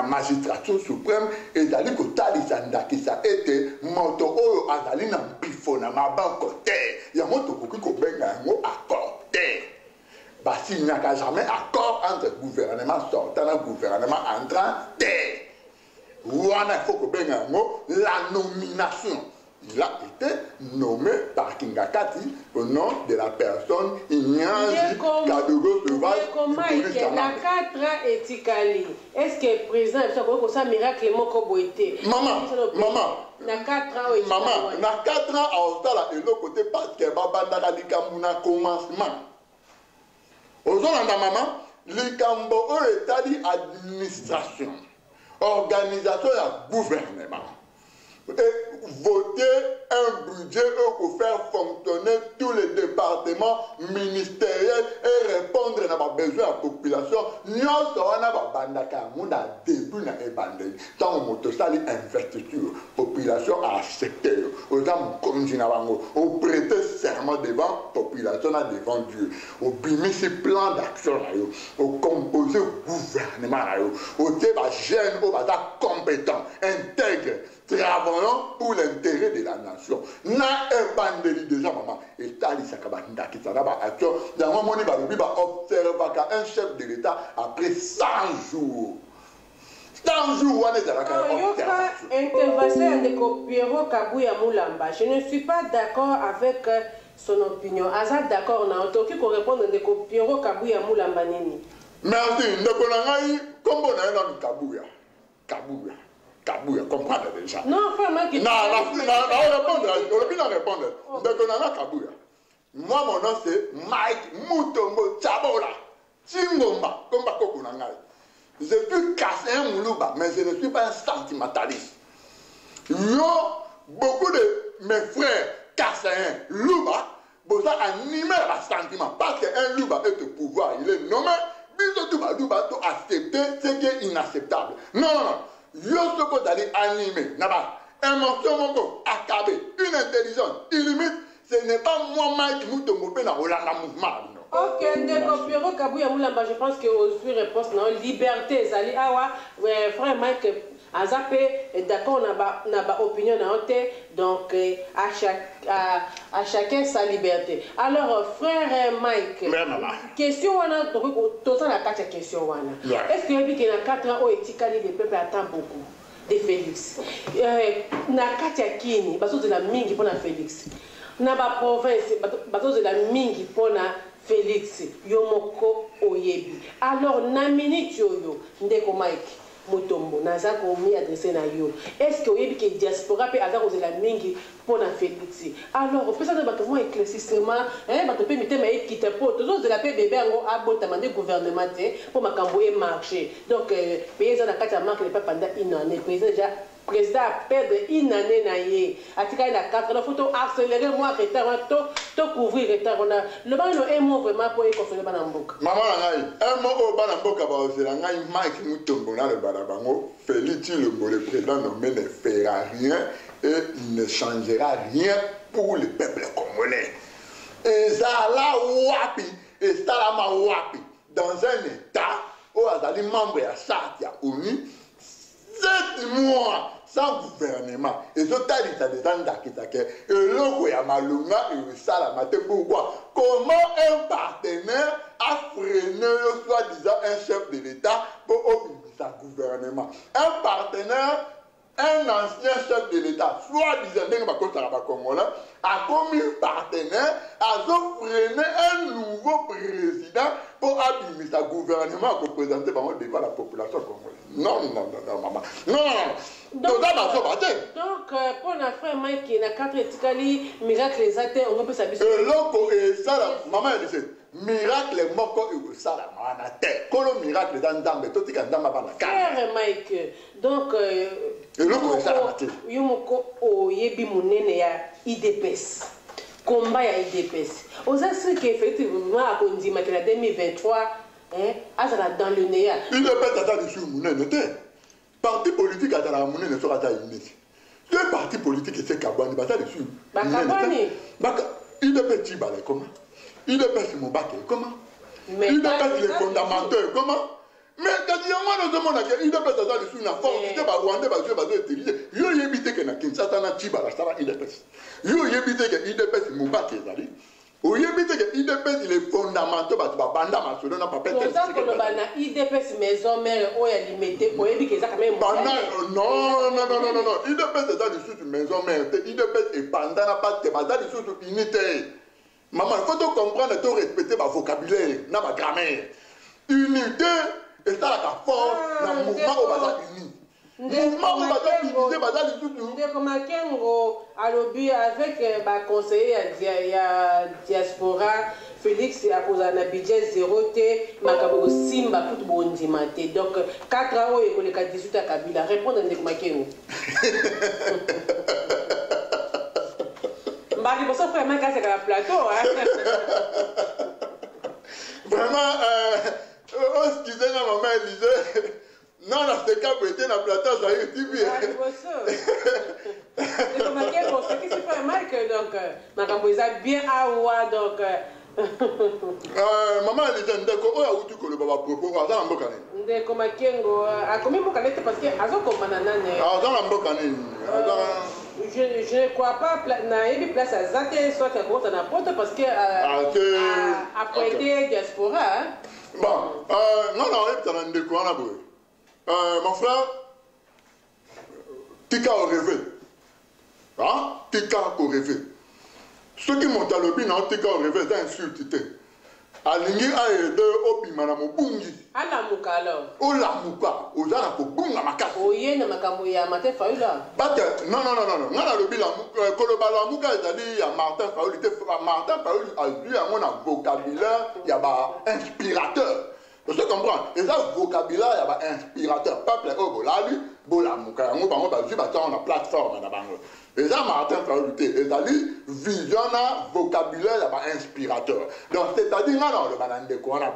magistrature suprême et d'aller que talisanda qui ça été moto oyo azali na bifo na mabanko te ya moto koki ko benga ngo accord te basi nyaka jamais accord entre gouvernement sortant et gouvernement entrant te wana faut ko benga ngo la nomination. Il a été nommé par Kingakati au nom de la personne Ignazi Kadogo Sauvage. La 4 ans et Tikali. Est-ce que le président a fait un miracle Maman, na 4 ans et maman, na 4 ans à Ostala et l'autre côté parce que Babanda Likamuna commencement. Aujourd'hui, maman, Likambo est dit administration, organisation et gouvernement. Et voter un budget pour faire fonctionner tous les départements ministériels et répondre à nos besoins de la population. Nous avons un début de l'ébandé. Tant que nous avons une investiture, la population a accepté. Nous avons prêté serment devant la population, devant Dieu. Nous avons mis un plan d'action, nous avons composé le gouvernement, nous avons des jeunes compétents, intègres. Travaillons pour l'intérêt de la nation. Na ébandeli déjà maman. Et tali sakabanda qui s'en a action. Dans mon moni balubi ba observe un chef de l'État après 100 jours. 100 jours on est dans la intervention de Pierrot Kabuya Moulamba. Je ne suis pas d'accord avec son opinion. Azad d'accord on a entendu qu'on répond de Pierrot Kabuya Moulamba nini. Merci. Ndekonangai kombo na ena Kabuya. Kabuya, comprendre déjà. Non, vraiment, qui répondre. Kabuya. Moi, mon nom c'est Mike Mutombo Tchabola. Chingomba, comme Bakokunangai. Je suis cassé un moulouba, mais je ne suis pas un sentimentaliste. Beaucoup de mes frères cassés un louba, vous animé le sentiment. Parce qu'un louba est au pouvoir, il est nommé, Bisotuba to accepter ce qui est inacceptable. Non. Yosoko d'aller animer, n'a-pas émotion mongo, accabé, une intelligence illimite, ce n'est pas moi Mike Mutombo na Olanda mouvement. Ok, d'accord, Pierrot Kabuya Moulamba, je pense que vous réponse non, liberté, Zali, frère Mike, Azapé d'accord na ba opinion na ote, donc à chacun sa liberté. Alors frère Mike, question wana to ça na quatre question wana. Est-ce que depuis qu'il y a 4 ans au etikali le peuple attend beaucoup de Félix. Na katia kini baso de la mingi pour na Félix. Na ba province baso de la mingi pour na Félix yomoko oyebi. Alors na minute yo ndeko Mike Mutombo naza komi adressé na yo. Est-ce que oyebi que diaspora pe aza kozela mingi pour na Félix. Alors peut ça ba comment éclaircissement ba to pe mitema ekite po to zo de la pe bébé ngo abota mande gouvernement pour makambo e marché. Donc pays za na kati marque le pas pendant une année président a perdre une année na ye atika na 4 ans faut accélérer moi retard to couvrir retard on a le ban no un mot vraiment pour consoler bana mboka maman ngai un mot au bana mboka ba ozela ngai Mike Mutombo na le bana bango Félix le président nommé ne fera rien et il ne changera rien pour le peuple congolais et ça là wapi et ça là ma wapi dans un état où azali membre ya charte ya ONU 7 mois sans gouvernement. Et ce talita des andakitake. Et logo ya malunga et ça la maté pourquoi? Comment un partenaire a freiné soi-disant un chef de l'État pour obéir sa gouvernement? Un partenaire, un ancien chef de l'État, soi-disant Congolais, a commis partenaire, a freiné un nouveau président pour abîmer sa gouvernement représenté devant la population congolaise. Non, maman. Non. Donc, pour la frère Mike, il y a 4 éticali, miracle les athées, on peut s'habiller. Et ça, maman, elle dit, miracle, moko, et ça, la maman, terre. Kolo miracle dans Dame, tout est dans ma bande. Frère Mike, donc, Yomoko, o yebi mounene ya IDPS. Combat ya IDPS. Aux assurés qu'effectivement, à Kondima, que la 2023, dans le néa. IDPS a des sous mounene, parti politique a dans la monnaie ne sera pas unique. Le parti politique c'est Kabani, bata dessus. Kabani. IDPS Tibale comment? IDPS Mobake comment? IDPS les fondamentaux comment? Mais quand il y a un autre monde qui IDPS a dessus na force, c'est pas Rwanda, ba Dieu ba utiliser. Yo yebite que na Kinshasa na Tibala ça va IDPS. Yo yebite que IDPS Mobake zali. Ou yebite que IDPS les fondamentaux ba banda ma solo na papete. Pour ça que le bana IDPS maison mère o ya limité pour yebi que ça quand même. Non. IDPS est dans le sous maison mère. IDPS est pendant na pas te dans le sous unité. Maman, il faut comprendre et respecter ma vocabulaire, na ma grammaire. Unité et ça la force na mouvement au bazar uni. Mouvement au bazar unité bazar le sous. Ndeko Makengo alobi avec ba conseiller ya diaspora Félix a posé un budget 0 T, Makabo Simba tout bondimate. Donc 4 ans et que le 18 à Kabila répondre à Ndeko Makengo. Mbaki pour ça frère Mike c'est la plateau Vraiment excusez-moi maman Elise. Non, c'est quand vous étiez dans le plateau, ça y est, tu viens. C'est comme ce qui se fait mal que donc, Makabo est bien à voir donc. Maman, elle dit ndeko oya utu ko le baba propos aza mboka ni. Ndeko Makengo a commis mboka net parce que azo komana nane. Aza mboka ni. Je ne crois pas na ebi place à Zate soit que comment na porte parce que après été diaspora. Bon, non, et puis ndeko ana boy. Mon frère, tika au rêve. Hein? Tika au rêve. Ceux qui montent à l'objet, non, tika au rêve, c'est insulté. Alingi a aidé au bimana mobungi. Alamuka alors. O lamuka, o zana ko bunga makasi. Oye na makambo ya Martin Fayulu. Non. Ngana lobi la koloba lamuka ezali ya Martin Fayulu. Martin Fayulu a eu un vocabulaire, il y a un inspirateur. Vous comprenez? Et ça, vocabulaire, il y a un inspirateur. Peuple, oh, bolali, bolamuka. On va on a plateforme. Et ça, Martin Fayulu, et ça dit, visionna, vocabulaire, il y a un inspirateur. Donc, c'est-à-dire, non, le banane de quoi on a.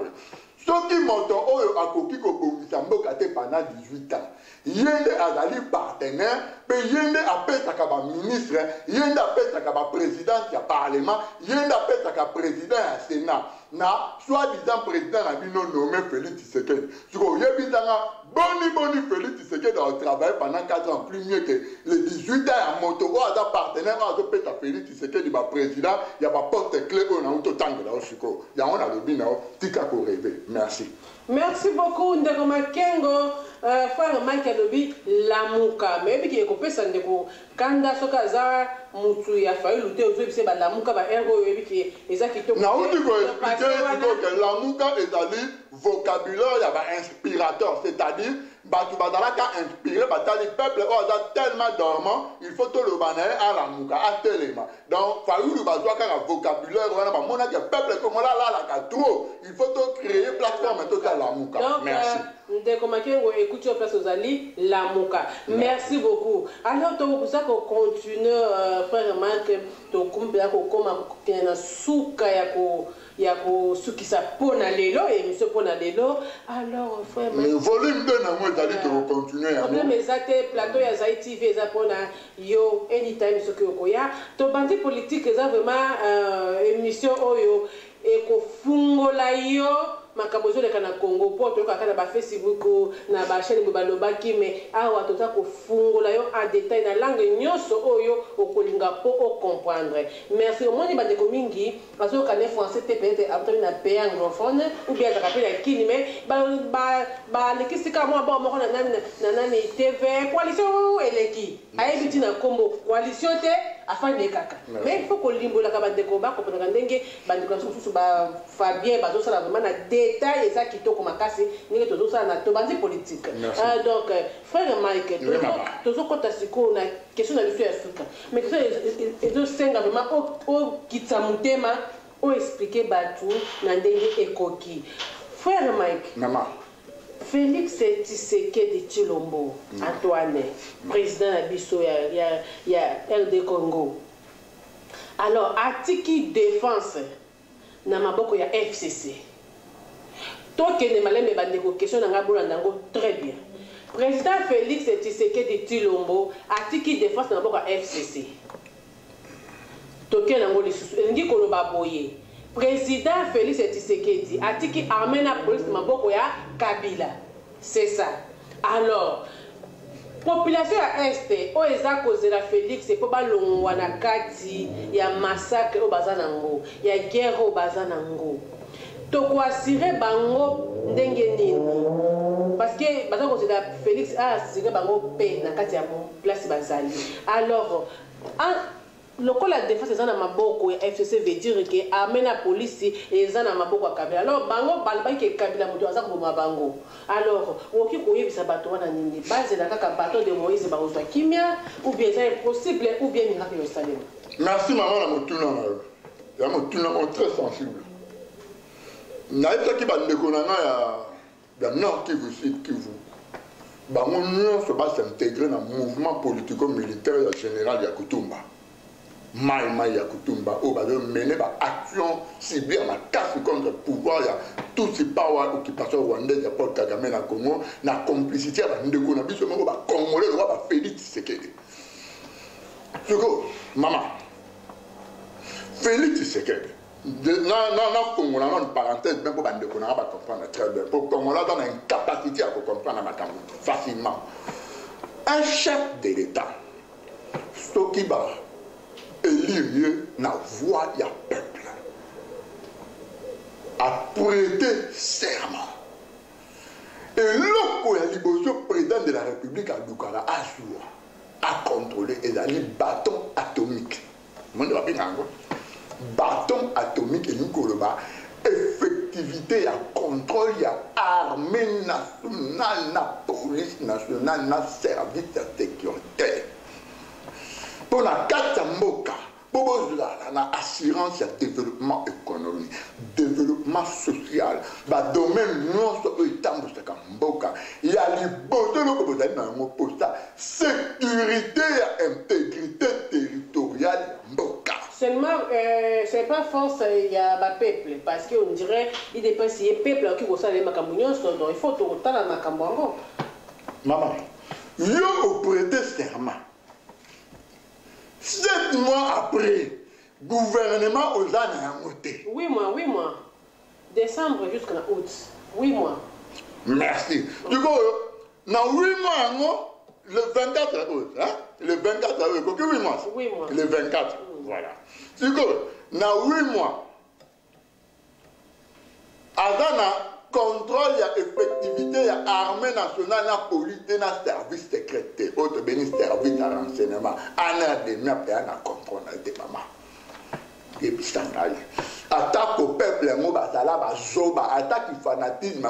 Ceux qui montent au Akoki Kobomisambo pendant 18 ans, yende azali partenaire, puis yende appelle sa ministre, yende appelle sa président du parlement, yende appelle sa président du Sénat. Na soi-disant président a nommé Félix Tshisekedi. Tu vois, yebitanga Boni Félix Tshisekedi doit travailler pendant 4 ans, plus mieux que les 18 ans à moto. On a des partenaires, on a des Félix Tshisekedi, le président, il y a pas porte clé, on a un total de la Osiko. Il y a un alobino, tika ko rêver. Merci. Merci beaucoup, Ndeko Makengo. Frère Mike Alobi, Lamuka. Mais puis qui est coupé, ça ne peut Kanda Sokaza, Moutou, ya failli lutter aux yeux, c'est Lamuka, héros, et puis qui est qui te. Non, on dit que Lamuka est allé vocabulaire, il y a un inspirateur, c'est-à-dire, Batoubadaraka inspiré, le peuple est tellement dormant, il faut tout le banner à Lamuka, à Téléma. Donc, il faut que le vocabulaire, le peuple comme là, trop, il faut tout créer plateforme tout à Lamuka. Merci. Ndeko Makengo, écoutez, place aux alliés, Lamuka. Merci beaucoup. Alors, tu vas continuer, frère Marc, tu vas continuer, souka yako suki sa pona lelo et monsieur pona lelo. Alors frère mais volume de namu tali to continuer ya problème ezate plateau ya Zai TV eza pona yo anytime soki okoya to bandi politique eza vraiment émission oyo eko fungola yo makambo ezoleka na Congo po toyoka kaka na ba Facebook na ba chaîne balobaki mais awa toza kofungola yo en détail na langue nyonso oyo okolinga po o comprendre. Merci au moins bandeko mingi bazoka ne français te peut-être après na pays anglophone ou bien za kapela kini mais ba lekisika mo ba mo na nani TV coalition eleki ayebiti na kombo coalition te afin de kaka mais il faut ko limbola ka bandeko ba comprendre ndenge bandeko susu ba Fabien bazo sala vraiment na détail ça qui toko makasi ndenge tozo sala na to bandi politique. Donc frère Mike tozo kota siko na question na biso ya Afrika mais question ezo senga vraiment o kitsa mutema o expliquer batu na ndenge ekoki. Frère Mike maman Félix Tshisekedi Tshilombo Antoine président na biso ya RD Congo. Alors atiki défense na maboko ya FCC. Tokene malembe bandeko question na ngabula ndango très bien. Président Félix Tshisekedi Tshilombo atiki défense na maboko ya FCC. Tokene nango lisusu ngi koloba boye. Président Félix Tshisekedi atiki armée na police na maboko ya Kabila. C'est ça. Alors population ya Est o eza kozela Félix po balongwa na kati ya massacre o bazanango ya guerre o bazanango toko assurer bango ndenge nini parce que baza kozela Félix a assurer bango pe na kati ya place bazali. Alors lokola défense eza na maboko ya FCC veut dire que armée na police eza na maboko ya Kabila. Alors bango balobaki ke Kabila mutu aza koboma bango. Alors oki koyebisa bato wana nini base na kaka bateau de Moïse bakozwa kimia ou bien c'est impossible ou bien miracle au Salem. Merci maman na motuna ya motuna on très sensible. Na epaki bandeko na ya Nord Kivu Sud Kivu bango nyonso s'intégrer na mouvement politico-militaire ya général ya Kutumba. Maïma ya Kutumba au bas mener ba action ciblée à casse contre le pouvoir ya tout ce power occupation rwandaise ya Paul Kagame na Congo na complicité ya ndeko na biso moko ba congolais ba Félix Tshisekedi. Soko maman Félix Tshisekedi na Congo na une parenthèse bien pour bandeko na ba comprendre très bien pour Congolais dans une capacité à comprendre makambo facilement. Un chef de l'État Stokiba élire na voix ya peuple a prêté serment et l'autre ya liboso président de la République à Dukara assure à contrôler et d'aller bâton atomique bâton atomique et nous koloba effectivité ya contrôle ya armée nationale na police nationale na service sécuritaire pour la Katamboka, pour la assurance et développement économique, développement social, le domaine non seulement de Kamboka, il y a les besoins de sécurité et intégrité territoriale Mboka. Seulement, c'est pas force, il y a un peuple, parce qu'on dirait qu'il dépend si le peuple qui reçoit les Macambonions, donc il faut tout le temps dans Macambongo. Maman, il y a prêté serment. 7 mois après, gouvernement aux années à monter. 8 mois. Décembre jusqu'en août. 8 mois. Merci. Du coup, dans 8 mois, le 24 août, hein? Le 24 août, combien 8 mois? 8 mois. Le 24, voilà. C'est que, dans 8 mois, Azana contrôle, il y a effectivité, il y a armée nationale, il y a police, il y a service secret, autre béni service de renseignement, il y a des mains, il y a un contrôle de maman. Et puis ça va. Attaque au peuple, attaque le fanatisme,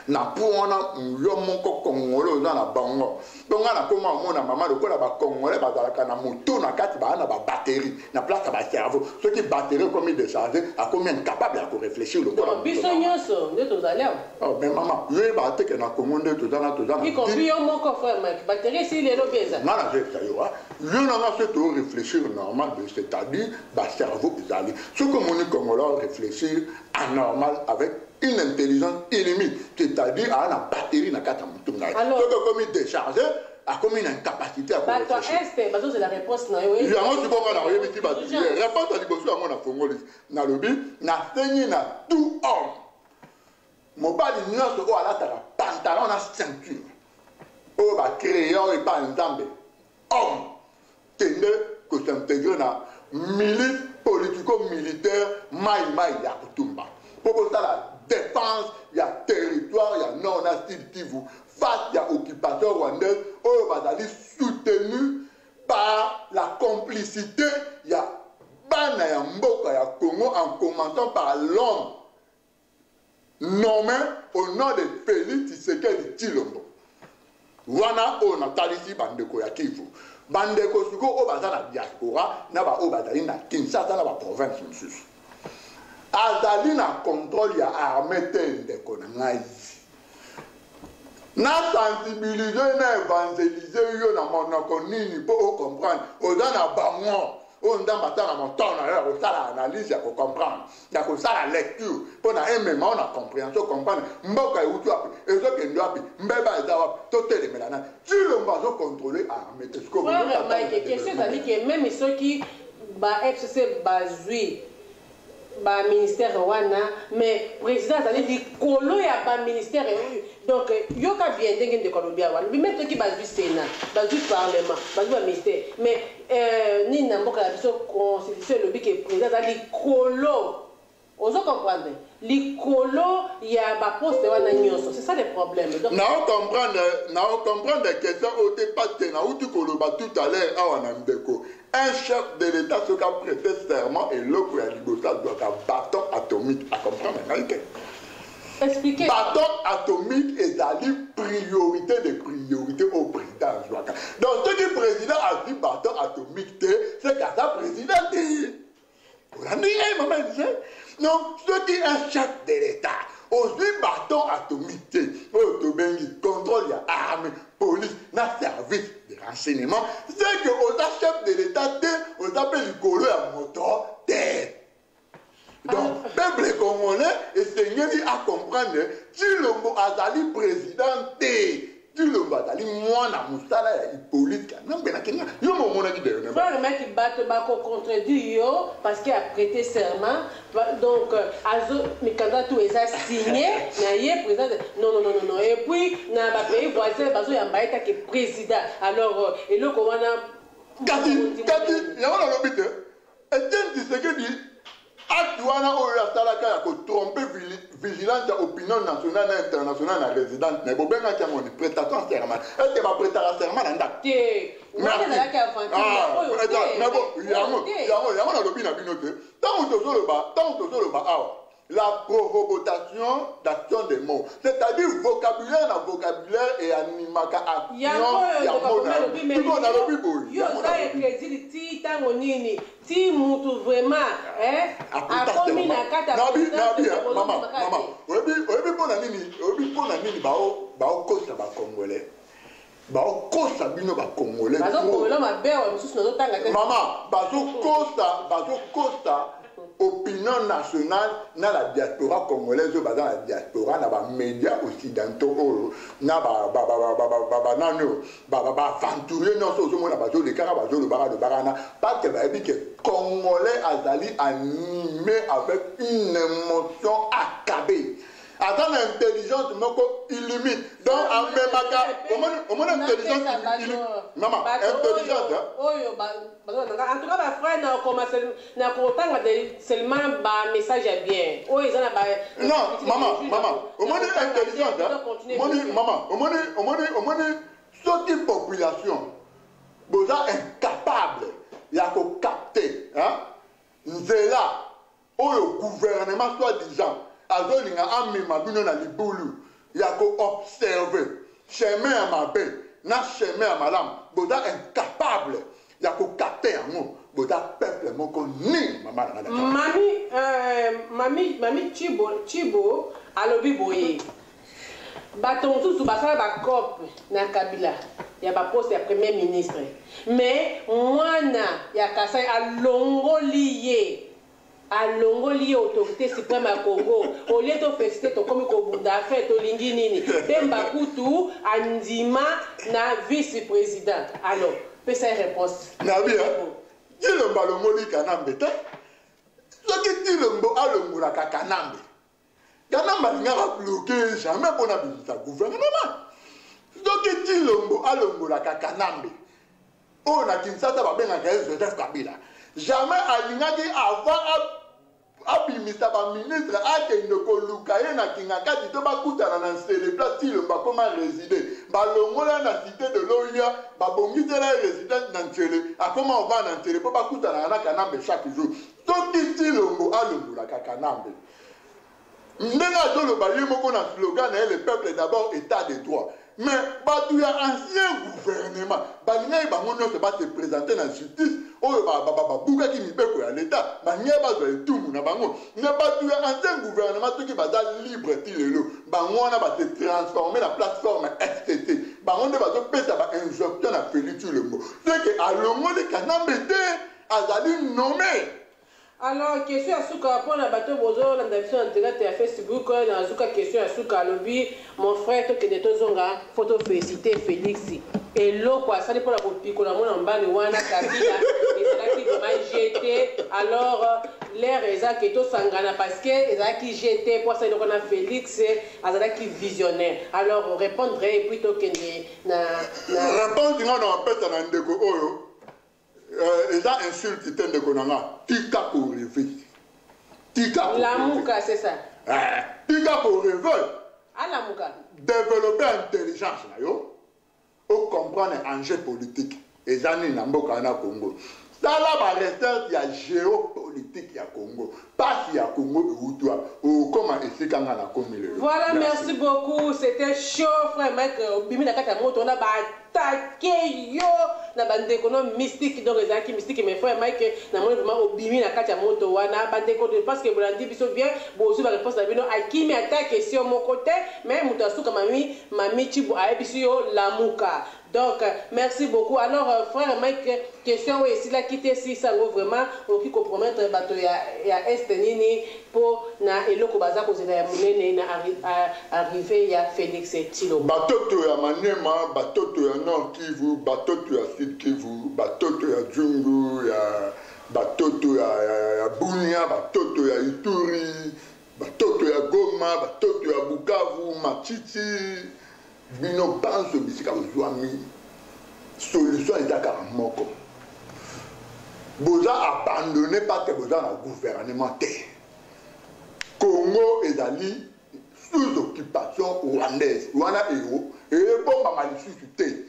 na pour on a mon congolais dans la bango. Donc on a comment mon maman le congolais na moto na kati ba na batterie na place ba cerveau. Ce qui batterie comme il décharger à combien capable à réfléchir le corps. Bisognoso de tous allez. Oh mais maman, je vais que na commande tout dans. Qui compris mon coffre batterie si les robes. Non je sais yo. Je n'en ai fait réfléchir normal c'est-à-dire ba cerveau allez. Ce que mon congolais réfléchir anormal avec une intelligence illimitée, c'est-à-dire à la batterie dans quatre moutons. Alors, comme il décharge, a comme une incapacité à réfléchir. C'est la réponse. Il y a un truc comme ça, il y a une réponse à l'ibossu à mon affongolis. Dans le but, na saigné na tout homme. Mon bas de nuance au à la pantalon à ceinture. Au bas crayon et pas un zambe. Homme. Tende que s'intégrer dans milice politico-militaire, maï yakutumba. Pour ça, la défense, il y a territoire, il y a non-assertif, face, il y a occupation rwandaise, on va aller soutenu par la complicité, il y a Bana ya Mboka ya Congo, en commençant par l'homme nommé au nom de Félix Tshisekedi Tshilombo. Wana on a talisi bandeko ya Kivu. Bandeko suko o baza na diaspora, na ba o bazali na Kinshasa na ba province mosusu. Azali na contrôle ya armée ndeko na ngai. Na sensibiliser na évangéliser yo na monoko nini pour comprendre. Oza na bango. On a mon temps, on a l'analyse, on comprendre. On a la lecture. On a un moment, on a compréhension, comprendre. Mboka et Outu, et ce que nous avons, Mbeba et Zawa, tout est mélange. Si le mazo contrôlé à mettre ce que vous avez. Question, c'est-à-dire que même ceux qui, FCC, basé, ministère wana mais président c'est-à-dire likolo ya ba ministère donc yoka bien ndenge de Colombia wana même ceux qui basé Sénat basé parlement basé ministère mais ni na mboka ya biso constitution le que président c'est likolo ozo comprendre likolo ya ba poste wana nyonso c'est ça le problème donc na comprendre que ça au départ na utu koloba tout à l'heure awana ndeko. Un chef de l'État se a prêté serment et l'autre a doit un bâton atomique. À comprendre la réalité. Expliquez. Bâton atomique est la priorité des priorités au président. Donc, ce que le président a dit bâton atomique, c'est qu'à sa président dit. Vous avez dit, non, ce qui est un chef de l'État, aussi bâton atomique, contrôle l'armée, police, na service de renseignement, c'est que aux chef de l'État, on appelle le colo à moteur tête. Donc, peuple congolais, et Seigneur dit à comprendre, si le mot Azali président, si le mot Azali, moi, na Moussala, Hippolyte, non, mais il y a un moment qui dit. Frère, mec qui bat contredit parce qu'il a prêté serment. Donc, Azo, mais quand tout est signé, il y a président. Non. Et puis, dans le pays voisin, il y a un président. Alors, et le commandant. Gati, il y a un lobby. Et tu sais que dit. Actuana oya salaka ya ko tromper vigilance opinion nationale et internationale na résidente ne bobenga ki ngoni prestation serment est ba prestation serment na ndak te ngona la ka fanti oyo na bo yango na lobi na binote tant to solo ba awa la prorogation d'action des mots, c'est-à-dire vocabulaire na vocabulaire et animaka action ya mona tout on a le bibo yo ça est crédit ti tango nini ti mutu vraiment a komi na kata maman obi pona nini bao kosa ba congolais bao kosa bino ba congolais bazo congolais mabewa mususu no tanga te maman bazo kosa opinion nationale dans la diaspora congolaise dans la diaspora dans les médias occidentaux na aventurier non seulement bazo le cara bazo le barana pas que va dire que congolais azali animé avec une émotion acabée Attends, l'intelligence, illimite. Donc, en même temps, au moins l'intelligence illimite. Maman, intelligence. En tout cas, ma frère n'a commencé seulement un message bien. Non, maman, au moins l'intelligence. Maman, au moins, cette population, vous êtes incapable de capter. C'est là où le gouvernement, soi-disant, azolinga amima bino na libulu ya ko observer chemin à ma na chemin à malam boda incapable ya ko capter yango boda peuple moko ni mama mami Chibo alobi boye bato mosusu basala bacope na Kabila ya baposte ya premier ministre mais mwana ya Kasai alongoli autorité suprême à Congo au lieu de féliciter to comme ko bunda fait to lingi nini Demba Kutu andima na vice-président. Alors peut ça réponse na bien dilo balongoli kanambe te soki dilo mbo alongola kanambe kanamba ngara bloquer jamais pour na bisa gouvernement soki dilo mbo alongola kanambe on a Kinshasa ba benga Joseph Kabila jamais alingaki avant abimisa ba ministre akende koluka ye na kingakati to bakutana na célébrer ti le bakoma résider balongola na cité de l'Oya babongitela résident na Ntele akoma on va na Ntele po bakutana na Kanambe chaque jour to ti longo alongola Kanambe ndenga to lo baye moko na slogan na le peuple d'abord état de droit. Mais il y a un ancien gouvernement. Il y a se présenter dans la justice. Il y a l'État. Il y a un ancien gouvernement qui est libre. Il se transformer la plateforme STT. Il va injonction à Félix Tshilombo. C'est que à l'homme de Kanambe a nommé. Alors, question à Souka, pour la bateau Bozo, l'invitation intégrée à Facebook, dans Souka, question à Souka, lobby, mon frère, qui est Tozonga, photo félicité Félix. Et l'eau, quoi, ça dépend de la copie, qu'on a mon en bas, le Wana, Kabila, et c'est là qui m'a jeté. Alors, l'air, Eza, qui est au Sangana, parce que Eza qui jeté, pour ça, on a Félix, Eza qui visionnaire. Alors, répondre, plutôt que répondre, on peut s'en rendre ils ont insulté de Konanga. Tika pour rêver. La mouka, c'est ça. Tika pour rêver. Ah, la mouka. Développer l'intelligence, pour comprendre l'enjeu politique. Et ça, c'est un Congo. Ça, là, il y a géopolitique à Congo. Pas si à Congo ou comment est-ce qu'on a commis le. Voilà, merci beaucoup. C'était chaud, frère Mike. Bimi na kata moto on a attaqué yo na bande économique mystique donc les acquis mystiques mes frères Mike na mon vraiment au bimi na kata moto wana bande économique parce que Bolandi biso bien bozu ba réponse na bino akimi attaque question mon côté mais mutasu comme mami Chibo a biso yo lamuka. Donc, merci beaucoup. Alors, frère Mike, question ici, là, quitter si ça vaut vraiment, on qui compromettre le bateau, il y a Estenini pour na eloko baza ko zela ya munene na arrivé il y a Félix Tshilombo. Bateau to ya Manema, bateau to ya Nord Kivu, bateau to ya Sud Kivu, bateau to ya Djungu, ya bateau to ya Bunia, bateau to ya Ituri, bateau to ya Goma, bateau to ya Bukavu, Matiti. Bino pense bisika ozwami solution ezaka moko boza abandonné parce que boza na gouvernement te Congo ezali sous occupation rwandaise wana et bomba malisusu te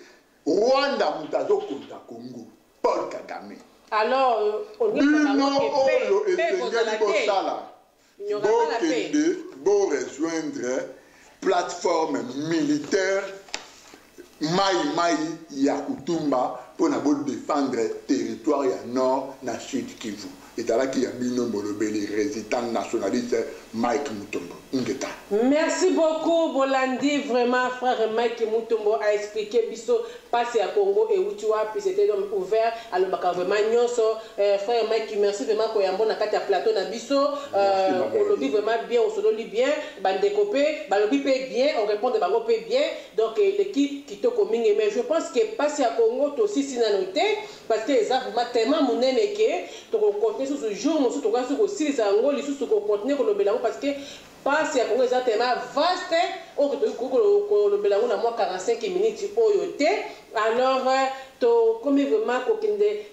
Rwanda mutazo konta Congo Paul Kagame alors bino oyo esengeli bosala bokende bo rejoindre plateforme militaire Maï Yakutumba pour défendre le territoire nord na Sud Kivu. Et là qui a mis le résident nationaliste Mike Mutombo. Merci beaucoup Bolandi, vraiment frère Mike Mutombo a expliqué biso passé à Congo et Uchiwa puis c'était donc ouvert à le baka vraiment nyonso frère Mike merci vraiment ko yambo na kati ya plateau na biso on lobby vraiment bien on se lobby bien bande copé ba lobby paye bien on répond de bango paye bien donc l'équipe qui to coming mais je pense que passé à Congo to aussi na noté parce que ça vraiment tellement monene que to continuer sur ce jour nous to aussi ça ngoli sur ce ko continuer ko lobela parce que Parce qu'il y a tellement vaste, on peut le 45 minutes alors comme vraiment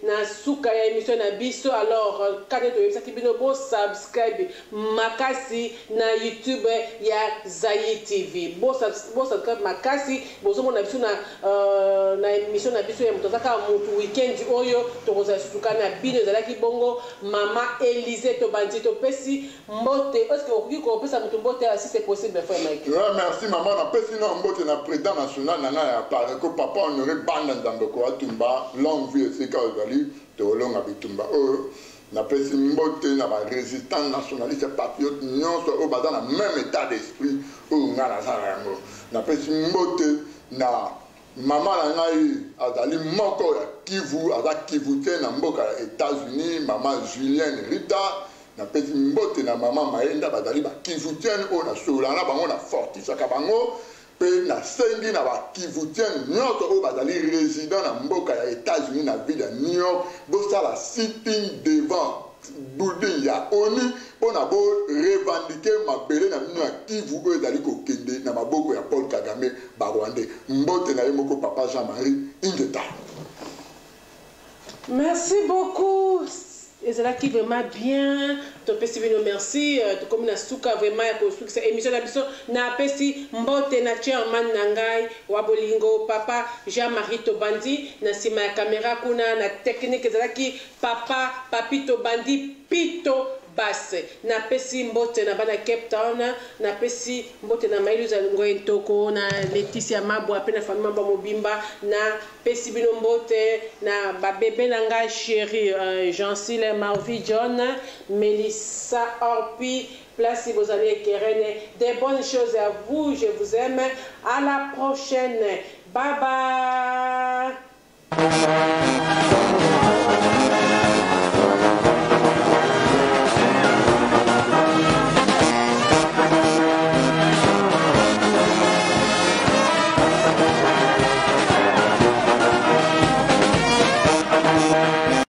na suka ya émission na biso alors quand tu bino subscribe makasi na YouTube ya Zaï TV bo subscribe makasi bozo mona biso na émission na biso ya mutozaka mutu weekend oyo tokoza suka na bino ezalaki bongo mama Élysée Tobandi to pesi mbote est-ce que okoki ko pesa mutu mbote si c'est possible frère Mike? Ouais, merci maman na pesi na mbote na président national nana ya parle que papa on aurait bande ndamboko Tumba, longue vie et quand vous Tolonga Bitumba. Na pesi mbote na ba résistant nationaliste patriote nyonso au dans le même état d'esprit au ngala zango. Na pesi mbote na maman na ngai azali moko ya Kivu, aza Kivu na mboka ya États-Unis, maman Julienne Rita. Na pesi mbote na maman Maenda bazali ba Kivu o na solana bango na fortisaka bango. Pe na sengi na ba Kivutien nyonso o bazali résident na mboka ya États-Unis na ville ya New York bo sala sitting devant building ya ONU pona bo revendiquer mabele na mino ya Kivu o ezali kokende na maboko ya Paul Kagame ba Rwandais mbote na ye moko papa Jean-Marie Ingeta. Merci beaucoup. Et c'est là qui vraiment bien. Ton festival merci. Comme na suka vraiment ya construire cette émission na biso na pesi mbote na chairman nangai wabolingo papa Jean-Marie Tobandi na sima ya caméra kuna na technique c'est là qui papa Papi Tobandi Pito basse na pesi mbote na bana Cape Town na pesi mbote na Mailuza Ngoye Ntoko na Laetitia Mabwa pe na famille Mamba Mobimba na pesi bino mbote na ba bébé na nga chéri Jean-Cyle Marvi John Melissa Orpi place vous allez Keren des bonnes choses à vous, je vous aime, à la prochaine, bye bye.